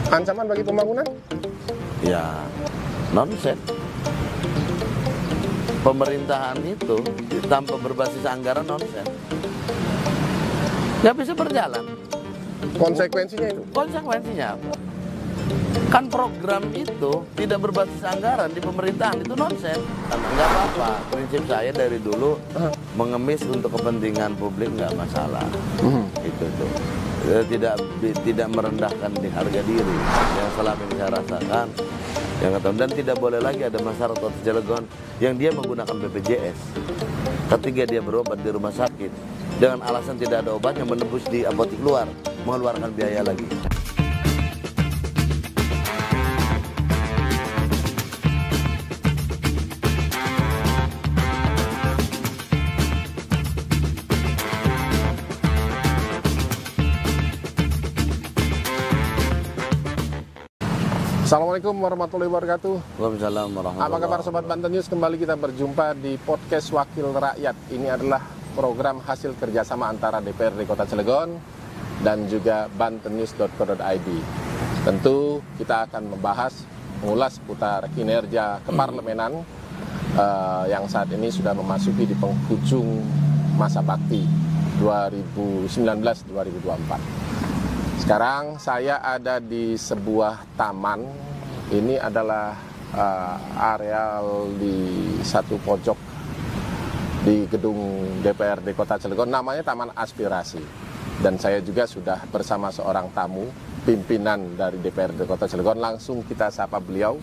Ancaman bagi pembangunan? Ya, nonsen. Pemerintahan itu tanpa berbasis anggaran nonsen. Nggak bisa berjalan. Konsekuensinya itu? Konsekuensinya apa? Kan program itu tidak berbasis anggaran di pemerintahan itu nonsen. Nggak apa-apa. Prinsip saya dari dulu mengemis untuk kepentingan publik nggak masalah. Itu tuh. Tidak merendahkan di harga diri yang selama ini saya rasakan. Dan tidak boleh lagi ada masyarakat Kota Cilegon yang dia menggunakan BPJS ketika dia berobat di rumah sakit dengan alasan tidak ada obat yang menembus di apotik luar, mengeluarkan biaya lagi. Assalamualaikum warahmatullahi wabarakatuh. Waalaikumsalam warahmatullahi Apa kabar Sobat Banten News? Kembali kita berjumpa di podcast Wakil Rakyat. Ini adalah program hasil kerjasama antara DPRD Kota Cilegon dan juga bantennews.co.id. Tentu kita akan membahas, mengulas seputar kinerja keparlemenan yang saat ini sudah memasuki di penghujung masa bakti 2019-2024. Sekarang saya ada di sebuah taman. Ini adalah areal di satu pojok di gedung DPRD Kota Cilegon, namanya Taman Aspirasi. Dan saya juga sudah bersama seorang tamu, pimpinan dari DPRD Kota Cilegon. Langsung kita sapa beliau,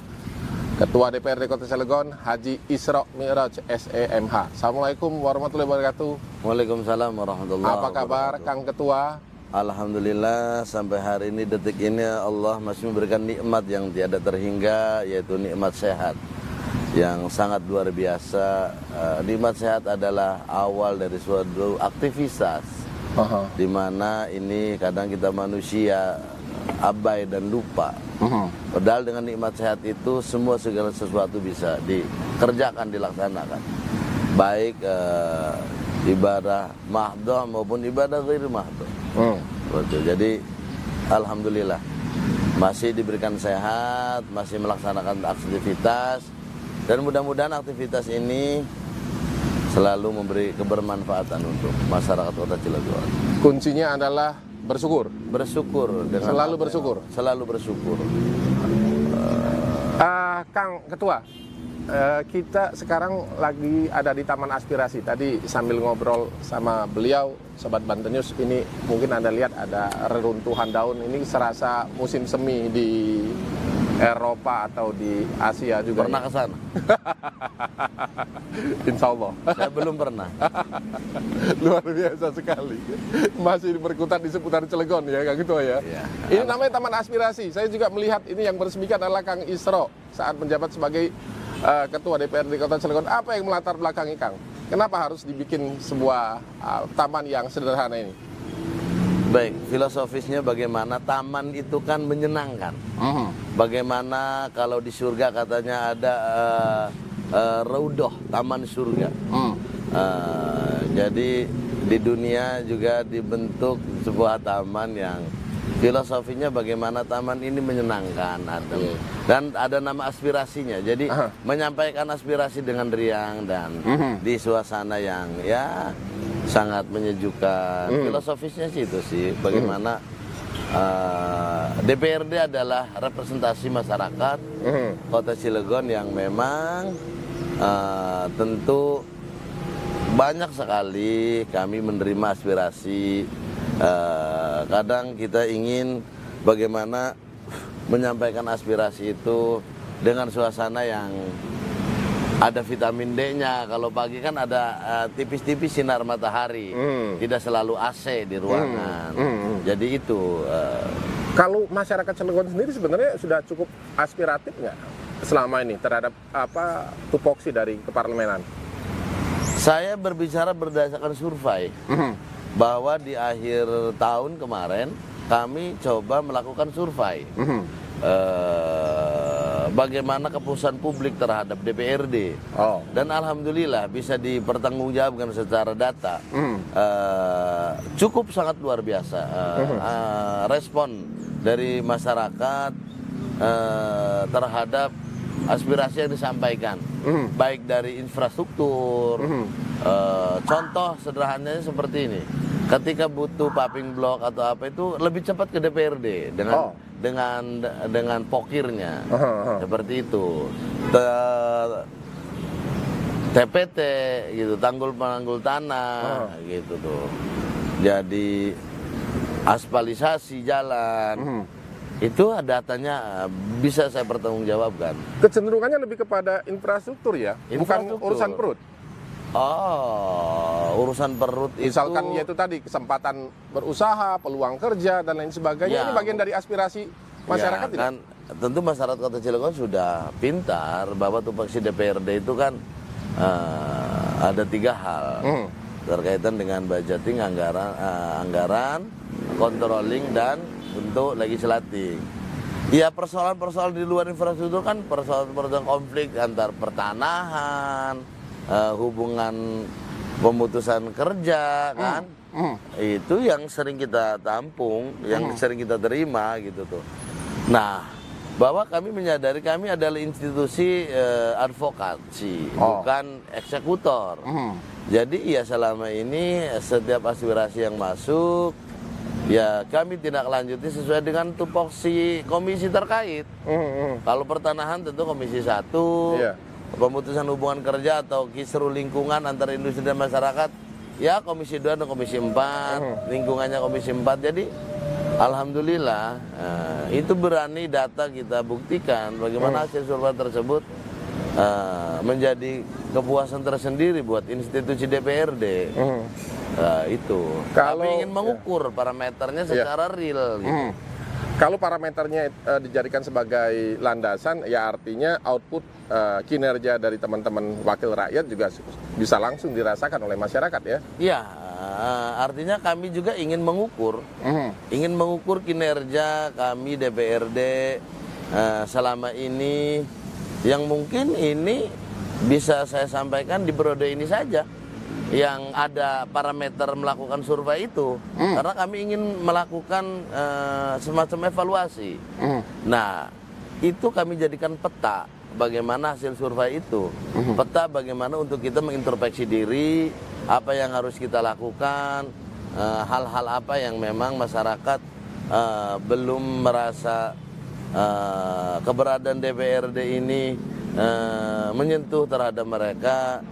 Ketua DPRD Kota Cilegon, Haji Isro Mi'raj SEMH. Assalamualaikum warahmatullahi wabarakatuh. Waalaikumsalam warahmatullahi wabarakatuh. Apa kabar Kang Ketua? Alhamdulillah sampai hari ini, detik ini Allah masih memberikan nikmat yang tiada terhingga, yaitu nikmat sehat yang sangat luar biasa. Nikmat sehat adalah awal dari suatu aktivitas di mana ini kadang kita manusia abai dan lupa. Padahal dengan nikmat sehat itu semua segala sesuatu bisa dikerjakan, dilaksanakan. Baik ibadah mahdoh maupun ibadah ghairi mahdoh. Betul. Jadi alhamdulillah masih diberikan sehat, masih melaksanakan aktivitas, dan mudah-mudahan aktivitas ini selalu memberi kebermanfaatan untuk masyarakat Kota Cilegon. Kuncinya adalah bersyukur. Bersyukur dengan Selalu bersyukur. Selalu bersyukur. Kang Ketua, kita sekarang lagi ada di Taman Aspirasi. Tadi sambil ngobrol sama beliau, Sobat Banten News, ini mungkin Anda lihat ada reruntuhan daun. Ini serasa musim semi di Eropa atau di Asia juga. Pernah ya? ke sana? Insya Allah. Saya belum pernah. Luar biasa sekali. Masih berkutat di seputar Cilegon ya Kang Ketua ya. Ya. Ini namanya Taman Aspirasi. Saya juga melihat ini yang bersemikan adalah Kang Isro saat menjabat sebagai Ketua DPRD Kota Cilegon. Apa yang melatar belakangi Kang? Kenapa harus dibikin sebuah taman yang sederhana ini? Baik, filosofisnya bagaimana taman itu kan menyenangkan. Bagaimana kalau di surga katanya ada raudoh, taman surga. Jadi di dunia juga dibentuk sebuah taman yang filosofinya bagaimana taman ini menyenangkan, adem. Dan ada nama aspirasinya. Jadi menyampaikan aspirasi dengan riang dan di suasana yang ya sangat menyejukkan. Filosofisnya sih itu sih, bagaimana DPRD adalah representasi masyarakat Kota Cilegon yang memang tentu banyak sekali kami menerima aspirasi. Kadang kita ingin bagaimana menyampaikan aspirasi itu dengan suasana yang ada vitamin D-nya. Kalau pagi kan ada tipis-tipis sinar matahari, tidak selalu AC di ruangan. Jadi itu. Kalau masyarakat Cilegon sendiri sebenarnya sudah cukup aspiratif nggak selama ini terhadap tupoksi dari keparlemenan? Saya berbicara berdasarkan survei. Bahwa di akhir tahun kemarin kami coba melakukan survei bagaimana kepuasan publik terhadap DPRD. Dan alhamdulillah bisa dipertanggungjawabkan secara data. Cukup sangat luar biasa respon dari masyarakat terhadap aspirasi yang disampaikan, baik dari infrastruktur. Contoh sederhananya seperti ini, ketika butuh paving block atau apa itu lebih cepat ke DPRD dengan pokirnya, seperti itu. TPT gitu, tanggul penanggul tanah gitu tuh. Jadi aspalisasi jalan. Itu datanya bisa saya pertanggungjawabkan. Kecenderungannya lebih kepada infrastruktur ya, bukan urusan perut. Oh, urusan perut Misalkan itu. yaitu tadi kesempatan berusaha, peluang kerja dan lain sebagainya. Ya. Ini bagian dari aspirasi masyarakat Ya, tidak? kan, tentu masyarakat Kota Cilegon sudah pintar bahwa tupoksi DPRD itu kan ada 3 hal terkaitan dengan budgeting, anggaran, controlling, dan untuk legislatif. Ya, persoalan-persoalan di luar infrastruktur kan persoalan konflik antar pertanahan, hubungan pemutusan kerja kan. Itu yang sering kita tampung, yang sering kita terima gitu tuh. Nah, bahwa kami menyadari kami adalah institusi advokasi, bukan eksekutor. Jadi ya selama ini setiap aspirasi yang masuk, ya kami tidak lanjuti sesuai dengan tupoksi komisi terkait. Kalau pertanahan tentu komisi 1, pemutusan hubungan kerja atau kisru lingkungan antara industri dan masyarakat, ya komisi 2 dan komisi 4, lingkungannya komisi 4. Jadi alhamdulillah itu berani data kita buktikan bagaimana hasil survei tersebut menjadi kepuasan tersendiri buat institusi DPRD. Itu. Kami ingin mengukur parameternya secara real. Gitu. Kalau parameternya dijadikan sebagai landasan, ya artinya output kinerja dari teman-teman wakil rakyat juga bisa langsung dirasakan oleh masyarakat ya? Iya. Artinya kami juga ingin mengukur kinerja kami DPRD selama ini, yang mungkin ini bisa saya sampaikan di periode ini saja yang ada parameter melakukan survei itu, karena kami ingin melakukan semacam evaluasi. Nah, itu kami jadikan peta bagaimana hasil survei itu, peta bagaimana untuk kita mengintrospeksi diri, apa yang harus kita lakukan, hal-hal apa yang memang masyarakat belum merasa keberadaan DPRD ini menyentuh terhadap mereka.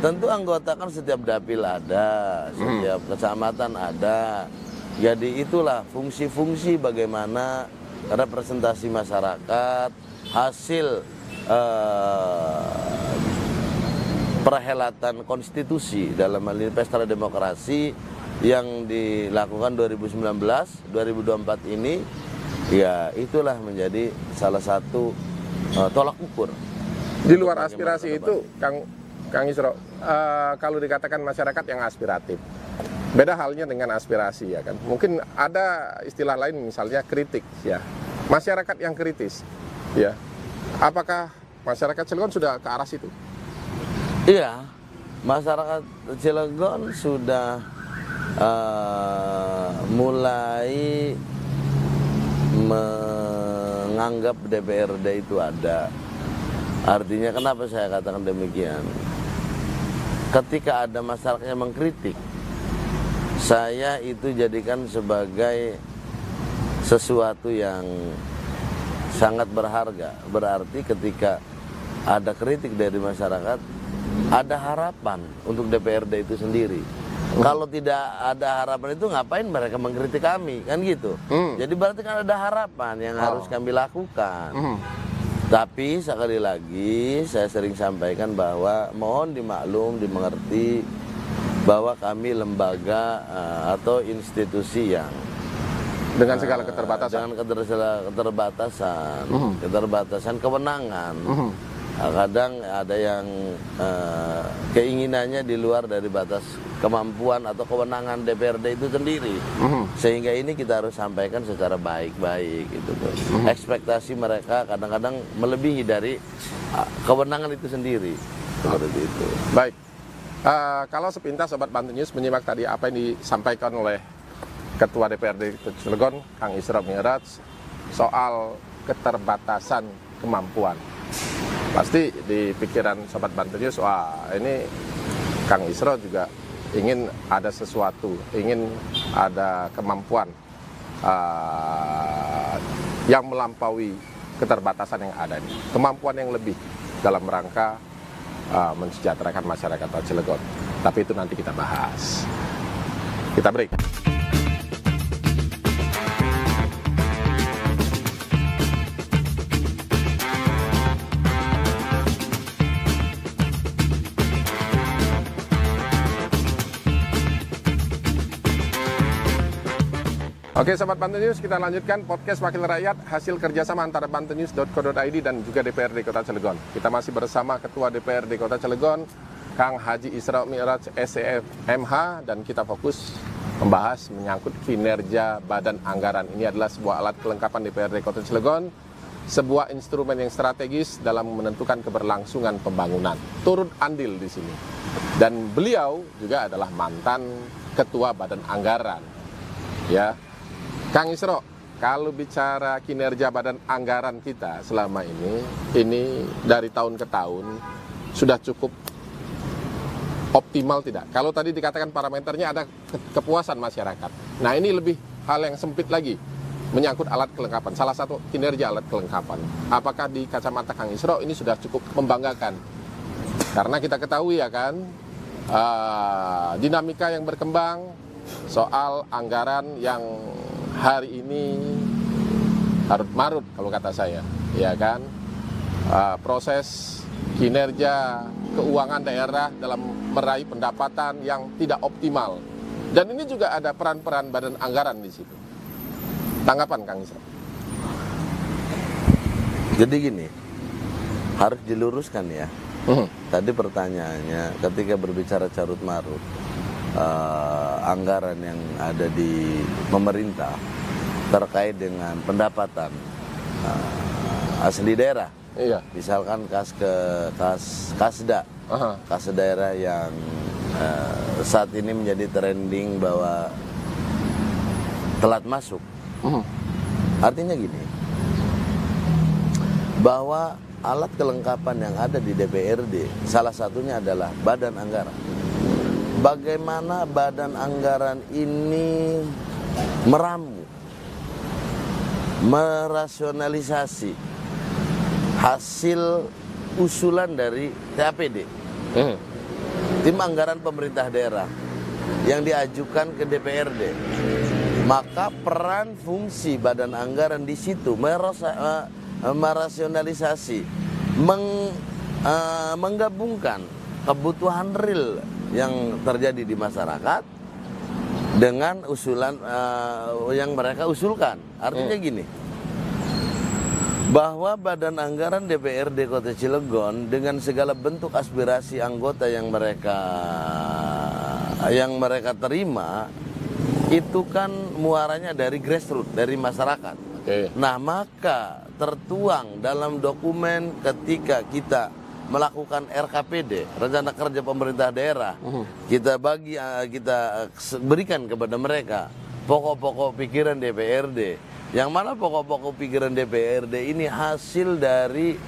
Tentu anggota kan setiap dapil ada, setiap kecamatan ada. Jadi itulah fungsi-fungsi bagaimana representasi masyarakat, hasil perhelatan konstitusi dalam hal ini pesta demokrasi yang dilakukan 2019-2024 ini, ya itulah menjadi salah satu tolak ukur. Di luar aspirasi itu, Kang Isro, kalau dikatakan masyarakat yang aspiratif, beda halnya dengan aspirasi ya kan. Mungkin ada istilah lain, misalnya kritik ya. Masyarakat yang kritis, ya. Apakah masyarakat Cilegon sudah ke arah situ? Iya, masyarakat Cilegon sudah mulai menganggap DPRD itu ada. Artinya kenapa saya katakan demikian? Ketika ada masyarakat yang mengkritik, saya itu jadikan sebagai sesuatu yang sangat berharga. Berarti ketika ada kritik dari masyarakat, ada harapan untuk DPRD itu sendiri. Kalau tidak ada harapan itu ngapain mereka mengkritik kami, kan gitu. Jadi berarti kan ada harapan yang harus kami lakukan. Tapi sekali lagi saya sering sampaikan bahwa mohon dimaklum, dimengerti bahwa kami lembaga atau institusi yang dengan segala keterbatasan, keterbatasan kewenangan. Kadang ada yang keinginannya di luar dari batas kemampuan atau kewenangan DPRD itu sendiri. Sehingga ini kita harus sampaikan secara baik-baik gitu. Ekspektasi mereka kadang-kadang melebihi dari kewenangan itu sendiri. Seperti itu. Baik. Kalau sepintas Sobat Bantu News menyimak tadi apa yang disampaikan oleh Ketua DPRD Cilegon, Kang Isro Mi'raj, soal keterbatasan kemampuan. Pasti di pikiran Sobat Banten News, wah ini Kang Isro juga ingin ada sesuatu, ingin ada kemampuan yang melampaui keterbatasan yang ada ini, kemampuan yang lebih dalam rangka mensejahterakan masyarakat Kota Cilegon. Tapi itu nanti kita bahas. Kita break. Oke Sobat Banten News, kita lanjutkan podcast Wakil Rakyat hasil kerjasama antara bantennews.co.id dan juga DPRD Kota Cilegon. Kita masih bersama Ketua DPRD Kota Cilegon, Kang Haji Isra Mi'raj SCF MH, dan kita fokus membahas menyangkut kinerja Badan Anggaran. Ini adalah sebuah alat kelengkapan DPRD Kota Cilegon, sebuah instrumen yang strategis dalam menentukan keberlangsungan pembangunan. Turut andil di sini. Dan beliau juga adalah mantan Ketua Badan Anggaran. Ya. Kang Isro, kalau bicara kinerja Badan Anggaran kita selama ini dari tahun ke tahun sudah cukup optimal tidak? Kalau tadi dikatakan parameternya ada kepuasan masyarakat. Nah ini lebih hal yang sempit lagi, menyangkut alat kelengkapan. Salah satu kinerja alat kelengkapan. Apakah di kacamata Kang Isro ini sudah cukup membanggakan? Karena kita ketahui ya kan, dinamika yang berkembang soal anggaran yang hari ini marut kalau kata saya, ya kan, proses kinerja keuangan daerah dalam meraih pendapatan yang tidak optimal, dan ini juga ada peran-peran Badan Anggaran di situ. Tanggapan Kang Isra? Jadi gini, harus diluruskan ya. Tadi pertanyaannya ketika berbicara carut marut anggaran yang ada di pemerintah terkait dengan pendapatan asli daerah. Iya. Misalkan kasda, kas daerah yang saat ini menjadi trending bahwa telat masuk. Artinya gini, bahwa alat kelengkapan yang ada di DPRD salah satunya adalah Badan Anggaran. Bagaimana Badan Anggaran ini meramu, merasionalisasi hasil usulan dari TAPD, tim anggaran pemerintah daerah yang diajukan ke DPRD. Maka peran fungsi Badan Anggaran di situ merasionalisasi, menggabungkan kebutuhan real yang terjadi di masyarakat dengan usulan yang mereka usulkan. Artinya gini, bahwa Badan Anggaran DPRD Kota Cilegon dengan segala bentuk aspirasi anggota yang mereka terima itu kan muaranya dari grassroots, dari masyarakat. Nah, maka tertuang dalam dokumen ketika kita melakukan RKPD, rencana kerja pemerintah daerah, kita berikan kepada mereka pokok-pokok pikiran DPRD, yang mana pokok-pokok pikiran DPRD ini hasil dari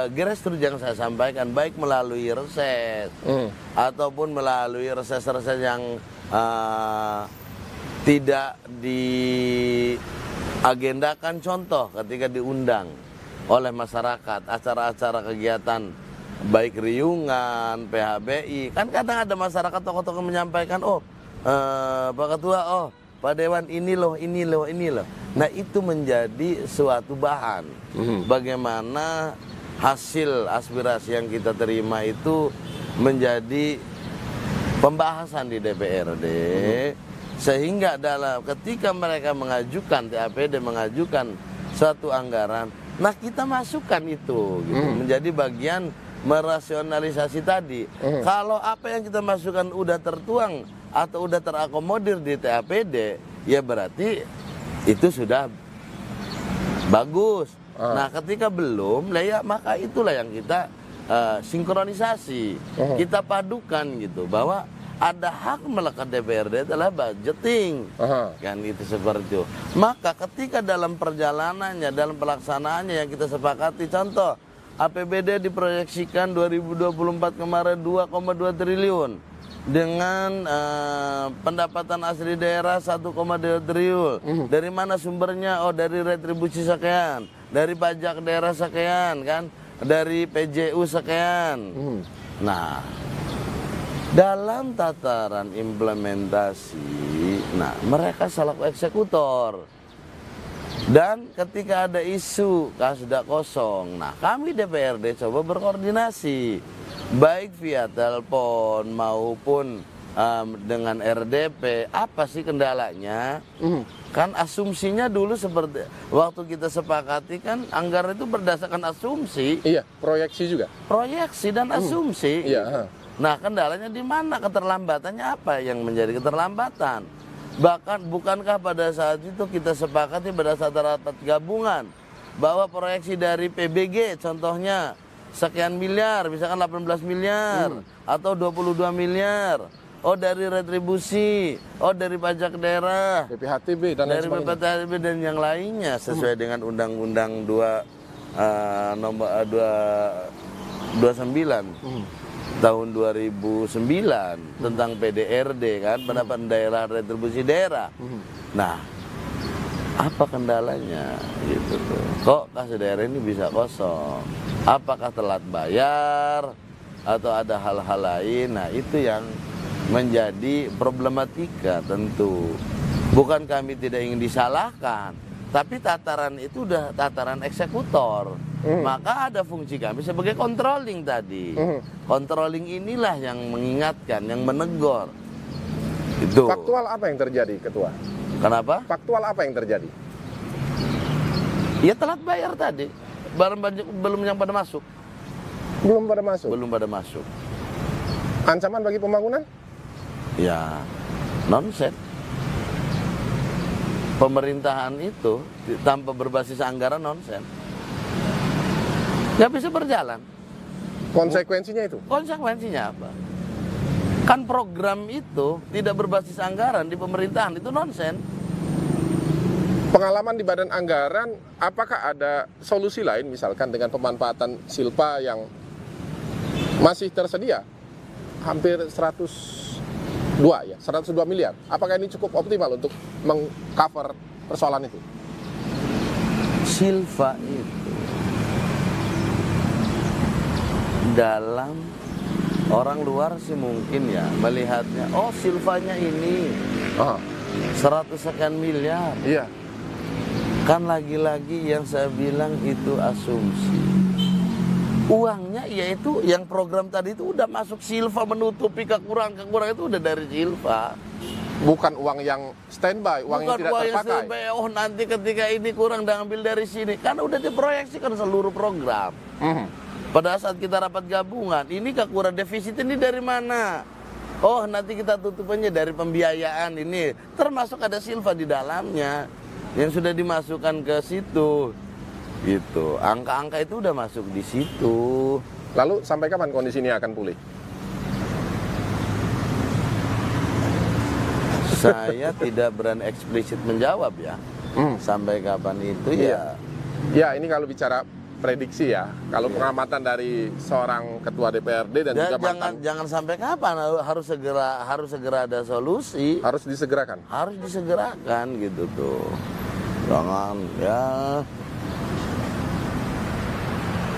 grassroots yang saya sampaikan, baik melalui reses ataupun melalui reses-reses yang tidak diagendakan, contoh ketika diundang oleh masyarakat acara-acara kegiatan baik riungan, PHBI, kan kadang ada masyarakat tokoh-tokoh menyampaikan, Pak Ketua, Pak Dewan ini loh. Nah itu menjadi suatu bahan bagaimana hasil aspirasi yang kita terima itu menjadi pembahasan di DPRD, sehingga ketika mereka mengajukan TAPD, mengajukan suatu anggaran, nah kita masukkan itu gitu, menjadi bagian merasionalisasi tadi. Kalau apa yang kita masukkan udah tertuang atau udah terakomodir di TAPD, ya berarti itu sudah bagus. Nah ketika belum, ya maka itulah yang kita sinkronisasi, kita padukan gitu, bahwa ada hak melekat DPRD adalah budgeting. Kan itu seperti itu. Maka ketika dalam perjalanannya, dalam pelaksanaannya yang kita sepakati, contoh APBD diproyeksikan 2024 kemarin 2,2 triliun dengan pendapatan asli daerah 1,2 triliun. Dari mana sumbernya? Oh, dari retribusi sekian, dari pajak daerah sekian, kan, dari PJU sekian. Nah, dalam tataran implementasi, nah mereka selaku eksekutor. Dan ketika ada isu Kasda kosong, nah kami DPRD coba berkoordinasi, baik via telepon maupun dengan RDP, apa sih kendalanya? Kan asumsinya dulu seperti waktu kita sepakati kan anggaran itu berdasarkan asumsi. Iya, proyeksi juga. Proyeksi dan asumsi. Iya. Nah, kendalanya di mana? Keterlambatannya apa yang menjadi keterlambatan? Bahkan bukankah pada saat itu kita sepakati pada saat rapat gabungan bahwa proyeksi dari PBG contohnya sekian miliar, misalkan 18 miliar atau 22 miliar. Oh, dari retribusi, oh dari pajak daerah, BPHTB dan dari BPHTB dan yang lainnya sesuai dengan Undang-Undang 29 tahun 2009 tentang PDRD, kan, pendapatan daerah, retribusi daerah. Nah, apa kendalanya gitu tuh? Kok kas daerah ini bisa kosong? Apakah telat bayar atau ada hal-hal lain? Nah, itu yang menjadi problematika tentu. Bukan kami tidak ingin disalahkan, tapi tataran itu udah tataran eksekutor. Maka ada fungsi kami sebagai controlling tadi. Controlling inilah yang mengingatkan, yang menegur. Itu. Faktual apa yang terjadi, Ketua? Kenapa? Faktual apa yang terjadi? Ya telat bayar tadi. Barang belum yang pada masuk. Belum pada masuk? Belum pada masuk. Ancaman bagi pembangunan? Ya, nonsen. Pemerintahan itu tanpa berbasis anggaran nonsen. Nggak bisa berjalan. Konsekuensinya itu? Konsekuensinya apa? Kan program itu tidak berbasis anggaran di pemerintahan, itu nonsen. Pengalaman di badan anggaran, apakah ada solusi lain misalkan dengan pemanfaatan silpa yang masih tersedia? Hampir 102 miliar. Apakah ini cukup optimal untuk mengcover persoalan itu? Silpa itu dalam orang luar sih mungkin ya melihatnya, oh silvanya ini 100 sekian miliar. Iya. Kan lagi-lagi yang saya bilang itu asumsi. Uangnya yaitu yang program tadi itu udah masuk silva, menutupi kekurangan itu udah dari silva. Bukan uang yang standby, uang yang tidak terpakai. Bukan uang yang standby, oh nanti ketika ini kurang diambil dari sini. Kan udah diproyeksikan seluruh program. Pada saat kita rapat gabungan, ini kekurangan defisit ini dari mana? Oh, nanti kita tutupannya dari pembiayaan ini. Termasuk ada silva di dalamnya yang sudah dimasukkan ke situ. Gitu. Angka-angka itu udah masuk di situ. Lalu sampai kapan kondisi ini akan pulih? Saya tidak berani eksplisit menjawab ya. Sampai kapan itu ya. Ya, ini kalau bicara prediksi ya. Kalau pengamatan dari seorang ketua DPRD dan juga mantan, jangan sampai kapan, harus segera ada solusi. Harus disegerakan. Harus disegerakan gitu tuh. Jangan ya.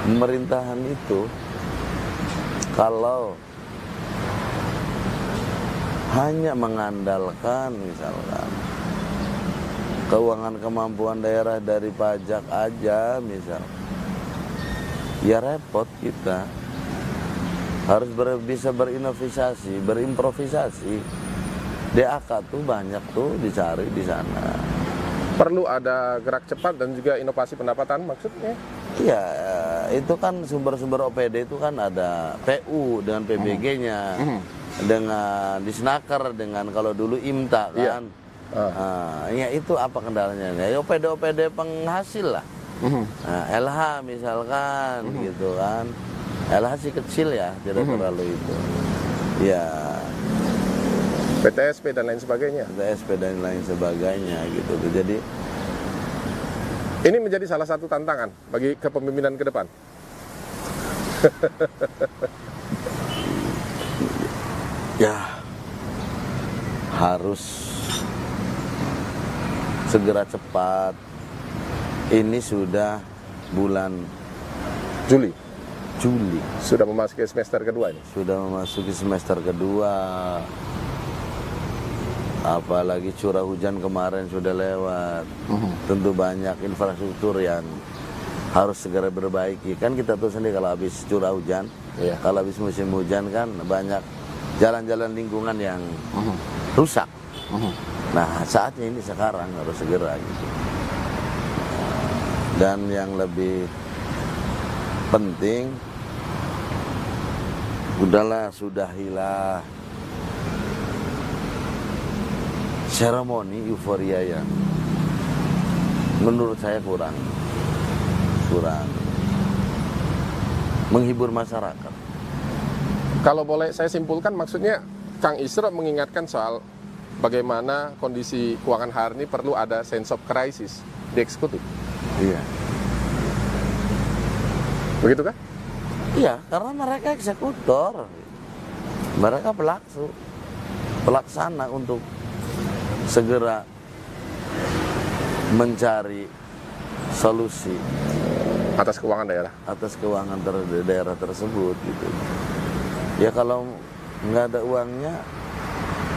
Pemerintahan itu kalau hanya mengandalkan misalkan keuangan kemampuan daerah dari pajak aja misal, ya repot kita. Harus bisa berinovasi, berimprovisasi. DAK tuh banyak tuh dicari di sana. Perlu ada gerak cepat dan juga inovasi pendapatan maksudnya? Iya, itu kan sumber-sumber OPD itu kan ada PU dengan PBG-nya, dengan Disnaker, dengan kalau dulu IMTA kan. Ya itu apa kendalanya? Ya OPD penghasil lah. LH misalkan gitu kan. LH sih kecil ya, tidak terlalu itu. Ya PTSP dan lain sebagainya. PTSP dan lain sebagainya gitu. Jadi ini menjadi salah satu tantangan bagi kepemimpinan ke depan. Ya, harus segera cepat. Ini sudah bulan Juli. Sudah memasuki semester kedua ini. Sudah memasuki semester kedua. Apalagi curah hujan kemarin sudah lewat. Tentu banyak infrastruktur yang harus segera berbaiki. Kan kita tahu sendiri kalau habis curah hujan, kalau habis musim hujan kan banyak jalan-jalan lingkungan yang rusak. Nah, saatnya ini sekarang harus segera gitu. Dan yang lebih penting, sudahilah seremoni euforia yang menurut saya kurang menghibur masyarakat. Kalau boleh saya simpulkan, maksudnya Kang Isro mengingatkan soal bagaimana kondisi keuangan hari ini perlu ada sense of crisis di eksekutif. Iya. Begitu kan? Iya, karena mereka eksekutor, mereka pelaksana untuk segera mencari solusi atas keuangan daerah tersebut gitu. Ya kalau nggak ada uangnya,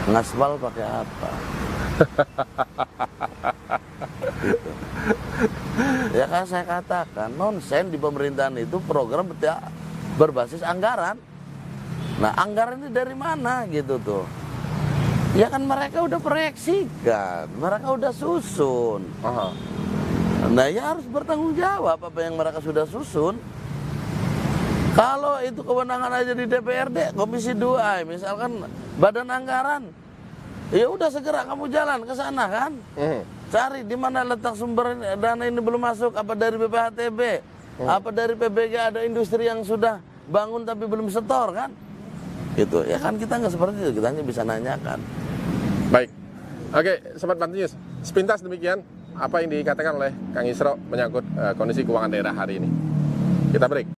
ngaspal pakai apa? Gitu. Ya kan saya katakan nonsen di pemerintahan itu program berbasis anggaran. Nah, anggaran ini dari mana gitu tuh? Ya kan mereka udah proyeksikan, mereka udah susun. Nah, ya harus bertanggung jawab apa yang mereka sudah susun. Kalau itu kewenangan aja di DPRD, Komisi 2, misalkan Badan Anggaran, ya udah segera kamu jalan ke sana kan. Cari di mana letak sumber dana ini belum masuk, apa dari BPHTB, apa dari PBG, ada industri yang sudah bangun tapi belum setor kan. Gitu. Ya kan kita nggak seperti itu, kita hanya bisa nanyakan. Baik. Oke, Sobat Bantu News, sepintas demikian apa yang dikatakan oleh Kang Isro menyangkut kondisi keuangan daerah hari ini. Kita break.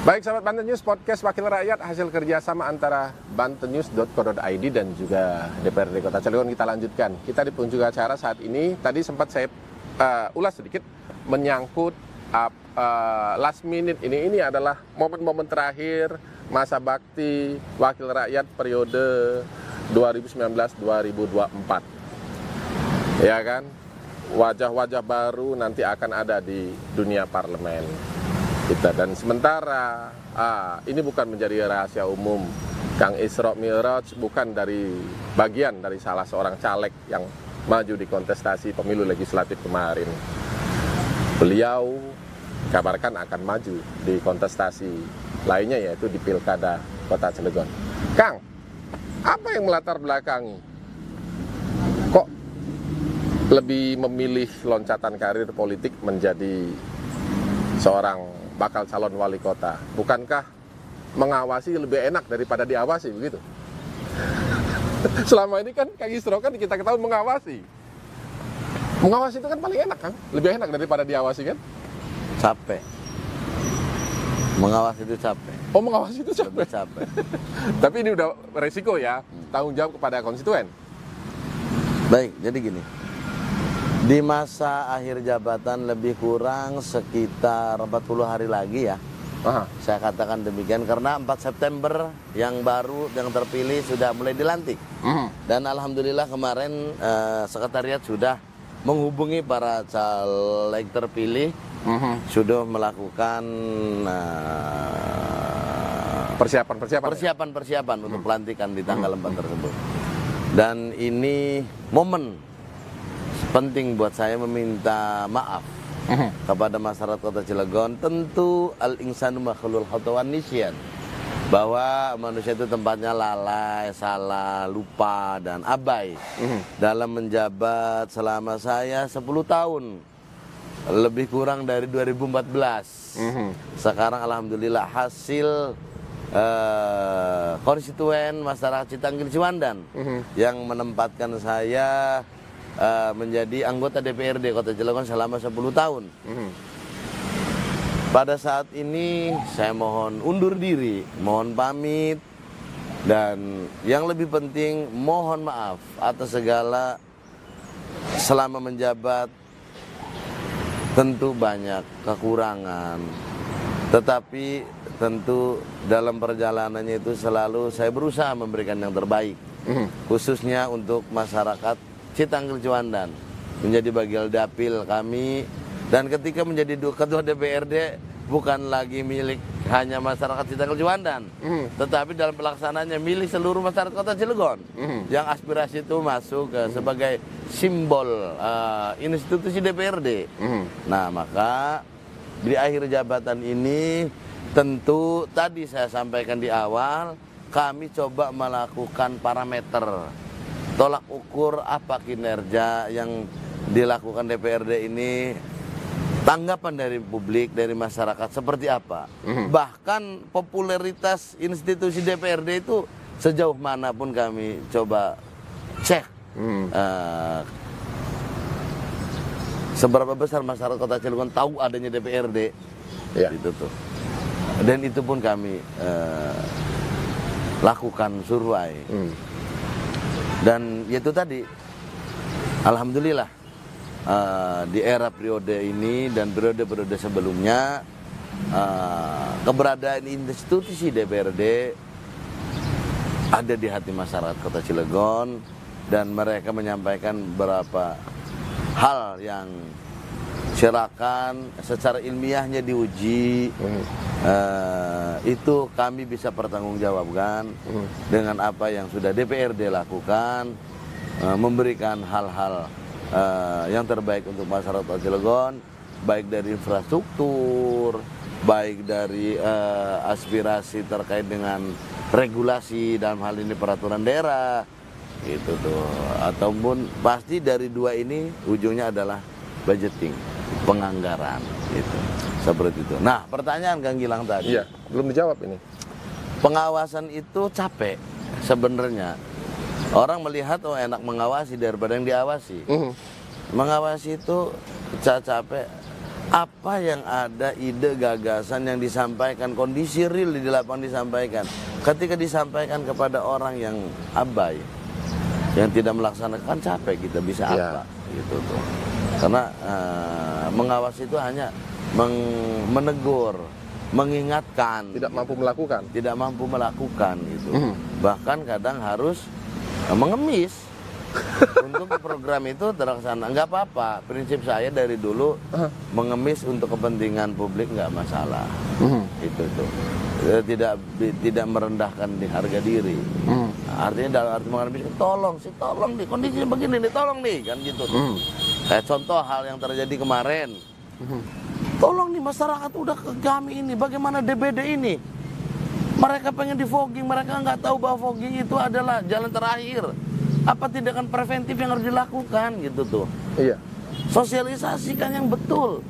Baik, sahabat Banten News, podcast Wakil Rakyat hasil kerjasama antara bantennews.co.id dan juga DPRD Kota Cilegon. Kita lanjutkan. Kita di penghujung acara saat ini. Tadi sempat saya ulas sedikit menyangkut last minute ini. Ini adalah momen-momen terakhir masa bakti Wakil Rakyat periode 2019-2024. Ya kan? Wajah-wajah baru nanti akan ada di dunia parlemen kita. Dan sementara ini bukan menjadi rahasia umum, Kang Isro Mi'raj bukan bagian dari salah seorang caleg yang maju di kontestasi pemilu legislatif kemarin. Beliau kabarkan akan maju di kontestasi lainnya, yaitu di Pilkada Kota Cilegon. Kang, apa yang melatar belakangi kok lebih memilih loncatan karir politik menjadi seorang bakal calon wali kota? Bukankah mengawasi lebih enak daripada diawasi, begitu? Selama ini kan Kang Isro kan kita ketahui mengawasi. Mengawasi itu kan paling enak kan? Lebih enak daripada diawasi kan? Capek. Mengawasi itu capek. Oh, mengawasi itu capek. Tapi ini udah resiko ya, tanggung jawab kepada konstituen. Baik, jadi gini. Di masa akhir jabatan lebih kurang sekitar 40 hari lagi ya. Saya katakan demikian karena 4 September yang baru, yang terpilih sudah mulai dilantik. Dan alhamdulillah kemarin sekretariat sudah menghubungi para caleg terpilih, sudah melakukan persiapan untuk pelantikan di tanggal 4 tersebut. Dan ini momen penting buat saya meminta maaf kepada masyarakat Kota Cilegon. Tentu al-insanu makhlul khata wan nisyan. bahwa manusia itu tempatnya lalai, salah, lupa, dan abai dalam menjabat selama saya 10 tahun, lebih kurang dari 2014. Sekarang alhamdulillah hasil konstituen masyarakat Citanggil Ciwandan yang menempatkan saya menjadi anggota DPRD Kota Cilegon selama 10 tahun. Pada saat ini saya mohon undur diri, mohon pamit, dan yang lebih penting mohon maaf atas segala selama menjabat. Tentu banyak kekurangan, tetapi tentu dalam perjalanannya itu selalu saya berusaha memberikan yang terbaik, khususnya untuk masyarakat Citanggil Ciwandan, menjadi bagian dapil kami. Dan ketika menjadi ketua DPRD bukan lagi milik hanya masyarakat Citanggil Ciwandan, tetapi dalam pelaksanaannya milik seluruh masyarakat Kota Cilegon, yang aspirasi itu masuk sebagai simbol institusi DPRD. Nah, maka di akhir jabatan ini tentu tadi saya sampaikan di awal, kami coba melakukan parameter tolak ukur apa kinerja yang dilakukan DPRD ini, tanggapan dari publik, dari masyarakat seperti apa. Bahkan popularitas institusi DPRD itu sejauh manapun kami coba cek. Seberapa besar masyarakat Kota Cilegon tahu adanya DPRD, itu tuh. Dan itu pun kami lakukan survei. Dan itu tadi, alhamdulillah di era periode ini dan periode-periode sebelumnya, keberadaan institusi DPRD ada di hati masyarakat Kota Cilegon, dan mereka menyampaikan beberapa hal yang silakan secara ilmiahnya diuji. Itu kami bisa pertanggungjawabkan dengan apa yang sudah DPRD lakukan, memberikan hal-hal yang terbaik untuk masyarakat Kota Cilegon, baik dari infrastruktur, baik dari aspirasi terkait dengan regulasi, dalam hal ini peraturan daerah, gitu tuh. Ataupun pasti dari dua ini ujungnya adalah budgeting, penganggaran, gitu. Seperti itu. Nah, pertanyaan Kang Gilang tadi. Iya, belum dijawab ini. Pengawasan itu capek sebenarnya. Orang melihat oh enak mengawasi daripada yang diawasi. Mengawasi itu capek. Apa yang ada ide gagasan yang disampaikan, kondisi real di lapangan disampaikan. Ketika disampaikan kepada orang yang abai, yang tidak melaksanakan, capek kita bisa apa? Gitu tuh. Karena mengawasi itu hanya menegur, mengingatkan, tidak mampu melakukan, gitu. Bahkan kadang harus mengemis untuk program itu terlaksana. Nggak apa-apa, prinsip saya dari dulu mengemis untuk kepentingan publik nggak masalah. Itu tuh tidak merendahkan di harga diri. Artinya dalam arti mengemis, tolong nih kondisinya begini nih, tolong nih, kan gitu. Kayak contoh hal yang terjadi kemarin. Tolong nih masyarakat udah ke kami ini, bagaimana DBD ini? Mereka pengen di fogging, mereka nggak tahu bahwa fogging itu adalah jalan terakhir. Apa tindakan preventif yang harus dilakukan, gitu tuh? Iya. Sosialisasikan yang betul.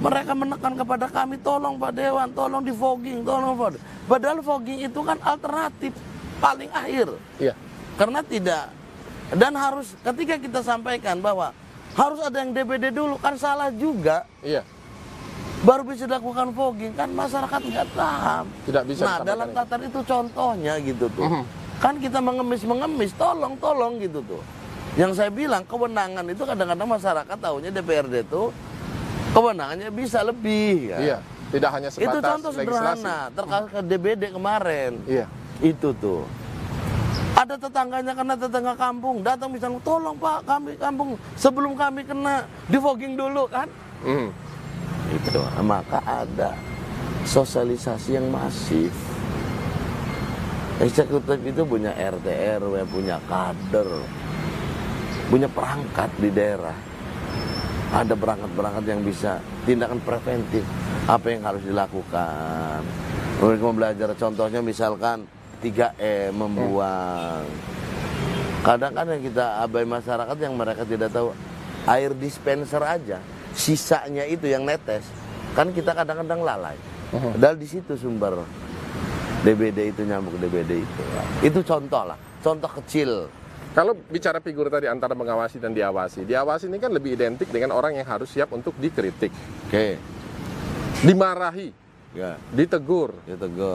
Mereka menekan kepada kami, tolong Pak Dewan, tolong di fogging, tolong Pak. Padahal fogging itu kan alternatif paling akhir. Iya. Karena tidak, dan harus ketika kita sampaikan bahwa harus ada yang DBD dulu, kan salah juga. Iya. Baru bisa dilakukan fogging, kan masyarakat nggak paham. Tidak bisa. Nah, dalam tatar itu contohnya gitu tuh. Kan kita mengemis, tolong gitu tuh. Yang saya bilang kewenangan itu kadang-kadang masyarakat tahunya DPRD itu kewenangannya bisa lebih. Kan? Iya. Tidak hanya sebatas itu contoh sederhana terkait ke DBD kemarin. Iya. Itu tuh. Ada tetangganya kena, tetangga kampung datang misalnya, tolong Pak, kami kampung sebelum kami kena di fogging dulu kan. Itu, maka ada sosialisasi yang masif. Eksekutif itu punya RT RW, punya kader, punya perangkat di daerah. Ada perangkat-perangkat yang bisa tindakan preventif, apa yang harus dilakukan. Mereka mau belajar, contohnya misalkan 3M membuang. Kadang kan yang kita abai masyarakat yang mereka tidak tahu, air dispenser aja, sisanya itu yang netes, kan kita kadang-kadang lalai. Padahal di situ sumber DBD itu, nyamuk DBD itu. Itu contoh lah, contoh kecil. Kalau bicara figur tadi antara mengawasi dan diawasi ini kan lebih identik dengan orang yang harus siap untuk dikritik, dimarahi, ditegur.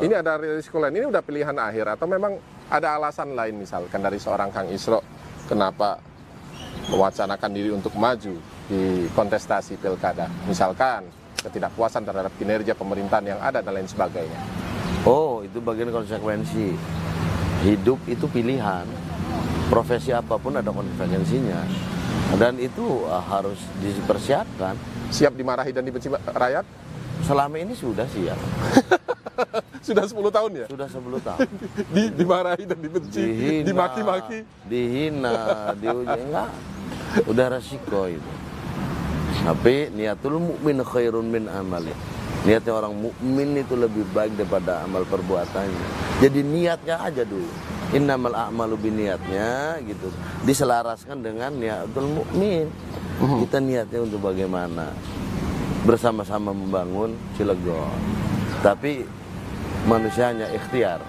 Ini ada risiko lain, ini udah pilihan akhir atau memang ada alasan lain, misalkan dari seorang Kang Isro kenapa mewacanakan diri untuk maju di kontestasi pilkada, misalkan ketidakpuasan terhadap kinerja pemerintahan yang ada dan lain sebagainya. Oh, itu bagian konsekuensi. Hidup itu pilihan. Profesi apapun ada konsekuensinya. Dan itu harus dipersiapkan. Siap dimarahi dan dibenci rakyat? Selama ini sudah siap. Sudah 10 tahun ya? Sudah 10 tahun. Dimarahi dan dibenci, dimaki-maki. Dihina, diuji. Enggak. Udah resiko itu. Tapi niatul mukmin khairun min amali. Niatnya orang mukmin itu lebih baik daripada amal perbuatannya. Jadi niatnya aja dulu. Innamal a'malu biniatnya gitu. Diselaraskan dengan niatul mukmin. Kita niatnya untuk bagaimana bersama-sama membangun Cilegon. Tapi manusianya ikhtiar.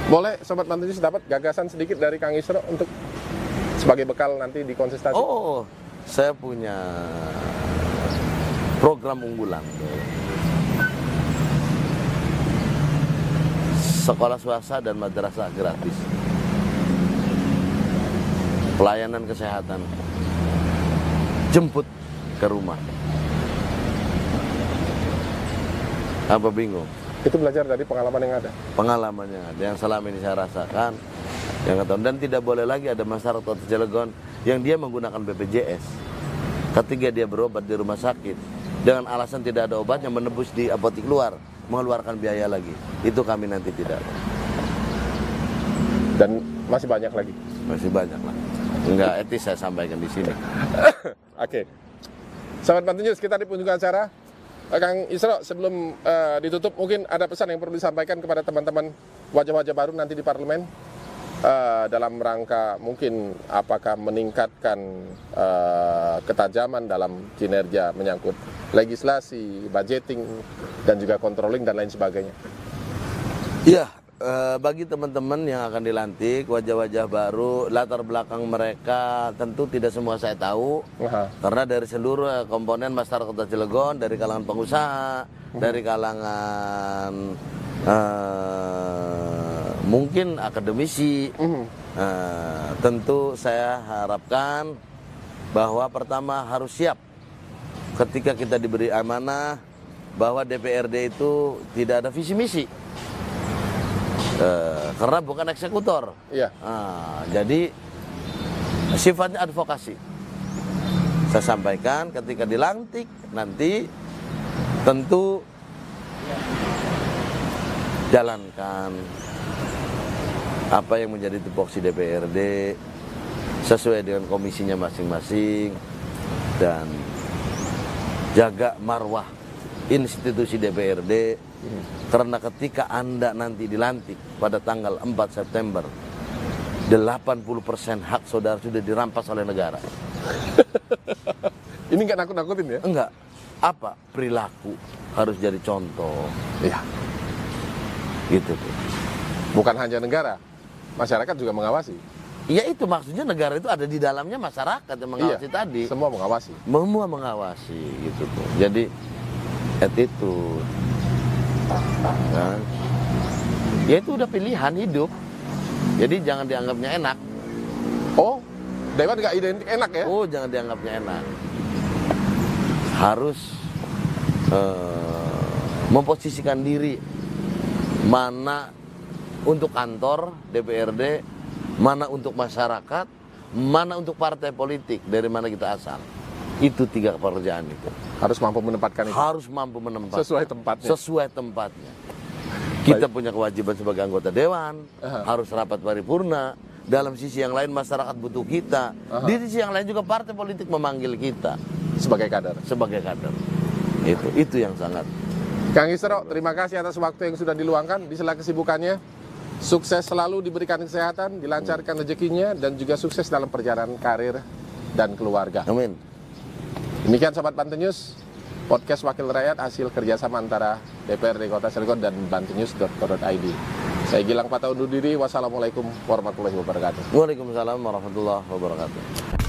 Boleh Sobat Mantunis dapat gagasan sedikit dari Kang Isro untuk sebagai bekal nanti di kontestasi? Oh, saya punya program unggulan. Sekolah swasta dan madrasah gratis. Pelayanan kesehatan. Jemput ke rumah. Apa bingung? Itu belajar dari pengalaman yang ada? Pengalaman yang ada, yang selama ini saya rasakan. Dan tidak boleh lagi ada masyarakat Kota Cilegon yang dia menggunakan BPJS. Ketika dia berobat di rumah sakit, dengan alasan tidak ada obat yang menebus di apotik luar, mengeluarkan biaya lagi. Itu kami nanti tidak. Dan masih banyak lagi? Masih banyak lah. Enggak etis saya sampaikan di sini. Oke. Sahabat Mantunis, kita di penghujung acara. Kang Isro, sebelum ditutup, mungkin ada pesan yang perlu disampaikan kepada teman-teman wajah-wajah baru nanti di parlemen dalam rangka mungkin apakah meningkatkan ketajaman dalam kinerja menyangkut legislasi, budgeting, dan juga controlling dan lain sebagainya. Iya, bagi teman-teman yang akan dilantik, wajah-wajah baru, latar belakang mereka tentu tidak semua saya tahu. Karena dari seluruh komponen masyarakat Kota Cilegon, dari kalangan pengusaha, dari kalangan mungkin akademisi, tentu saya harapkan bahwa pertama harus siap ketika kita diberi amanah bahwa DPRD itu tidak ada visi misi. Karena bukan eksekutor. Iya. Jadi sifatnya advokasi. Saya sampaikan ketika dilantik nanti tentu jalankan apa yang menjadi tupoksi DPRD sesuai dengan komisinya masing-masing dan jaga marwah institusi DPRD. Karena ketika Anda nanti dilantik pada tanggal 4 September 80% hak saudara sudah dirampas oleh negara. Ini nggak nakut-nakutin ya? Enggak. Apa? Perilaku harus jadi contoh. Iya. Gitu tuh. Bukan hanya negara, masyarakat juga mengawasi. Iya, itu maksudnya negara itu ada di dalamnya masyarakat yang mengawasi tadi. Semua mengawasi. Semua mengawasi gitu tuh. Jadi attitude. Nah, ya itu udah pilihan hidup. Jadi jangan dianggapnya enak. Oh, Dewan nggak identik enak ya? Oh, jangan dianggapnya enak. Harus memposisikan diri mana untuk kantor DPRD, mana untuk masyarakat, mana untuk partai politik, dari mana kita asal. Itu 3 pekerjaan itu. Harus mampu menempatkan itu. Harus mampu menempatkan. Sesuai tempatnya. Sesuai tempatnya. Kita punya kewajiban sebagai anggota dewan, harus rapat paripurna. Dalam sisi yang lain masyarakat butuh kita. Di sisi yang lain juga partai politik memanggil kita sebagai kader. Sebagai kader. Itu yang sangat Kang Isro, terima kasih atas waktu yang sudah diluangkan di sela kesibukannya. Sukses selalu, diberikan kesehatan, dilancarkan rezekinya, dan juga sukses dalam perjalanan karir dan keluarga. Amin. Demikian Sobat Banten News, podcast Wakil Rakyat hasil kerjasama antara DPRD Kota Cilegon dan bantennews.co.id. Saya Gilang Patah undur diri. Wassalamualaikum warahmatullahi wabarakatuh. Waalaikumsalam warahmatullahi wabarakatuh.